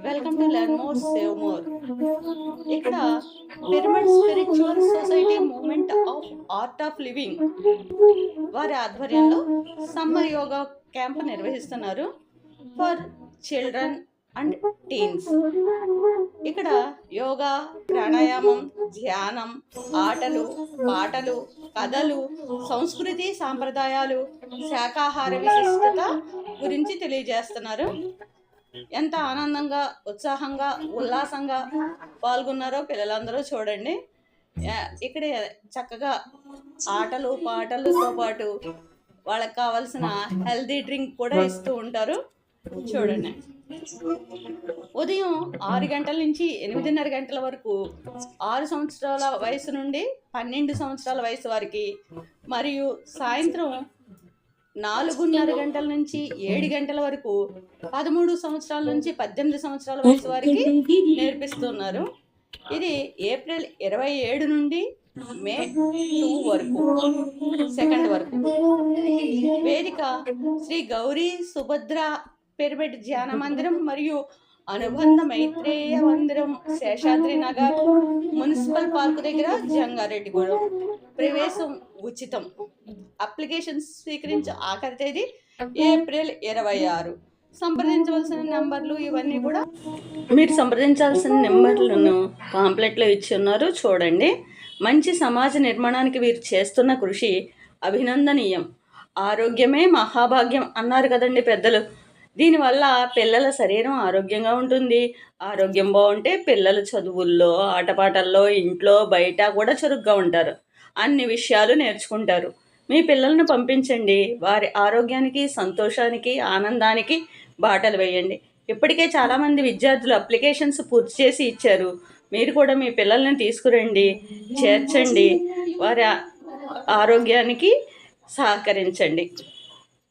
Welcome to learn more save more. ఇక్కడ pyramid spiritual society movement of art of living వారి ఆధ్వర్యంలో summer yoga camp నిర్వహిస్తున్నారు for children and teens. ఇక్కడ yoga, ప్రాణాయామం, ధ్యానం, ఆటలు, పాటలు, కథలు, సంస్కృతి సాంప్రదాయాలు, శాకాహార విశిష్టత గురించి తెలియజేస్తున్నారు. ఎంత ఆనందంగా, ఉత్సాహంగా, ఉల్లాసంగా పాల్గొన్నారో పిల్లలందరూ చూడండి. ఇక్కడ చక్కగా ఆటలు పాటలతో పాటు వాళ్ళకి కావాల్సిన హెల్తీ డ్రింక్ కూడా ఇస్తూ ఉంటారు. చూడండి, ఉదయం 6 గంటల నుంచి 8:30 గంటల వరకు 6 సంవత్సరాల వయసు నుండి 12 సంవత్సరాల వయసు వారికి, మరియు సాయంత్రం 4:30 గంటల నుంచి 7 గంటల వరకు 13 సంవత్సరాల నుంచి 18 సంవత్సరాల వయసు వారికి నేర్పిస్తున్నారు. ఇది ఏప్రిల్ 27 నుండి మే 2 వరకు, 2 వరకు. వేదిక శ్రీ గౌరీ సుభద్ర పిరమిడ్ ధ్యాన మందిరం మరియు అనుబంధ మైత్రేయ మందిరం, శేషాద్రి నగర్, మున్సిపల్ పార్కు దగ్గర, జంగారెడ్డిగూడెం. ప్రవేశం ఉచితం. అప్లికేషన్ స్వీకరించే ఆఖరి తేదీ ఏప్రిల్ 26. సంప్రదించవలసిన నెంబర్లు ఇవన్నీ కూడా మీరు సంప్రదించాల్సిన నెంబర్లను పాంప్లెట్లో ఇచ్చి ఉన్నారు, చూడండి. మంచి సమాజ నిర్మాణానికి వీరు చేస్తున్న కృషి అభినందనీయం. ఆరోగ్యమే మహాభాగ్యం అన్నారు కదండి పెద్దలు. దీనివల్ల పిల్లల శరీరం ఆరోగ్యంగా ఉంటుంది. ఆరోగ్యం బాగుంటే పిల్లలు చదువుల్లో, ఆటపాటల్లో, ఇంట్లో బయట కూడా చురుగ్గా ఉంటారు. అన్ని విషయాలు నేర్చుకుంటారు. మీ పిల్లలను పంపించండి. వారి ఆరోగ్యానికి, సంతోషానికి, ఆనందానికి బాటలు వేయండి. ఇప్పటికే చాలామంది విద్యార్థులు అప్లికేషన్స్ పూర్తి చేసి ఇచ్చారు. మీరు కూడా మీ పిల్లల్ని తీసుకురండి, చేర్చండి, వారి ఆరోగ్యానికి సహకరించండి.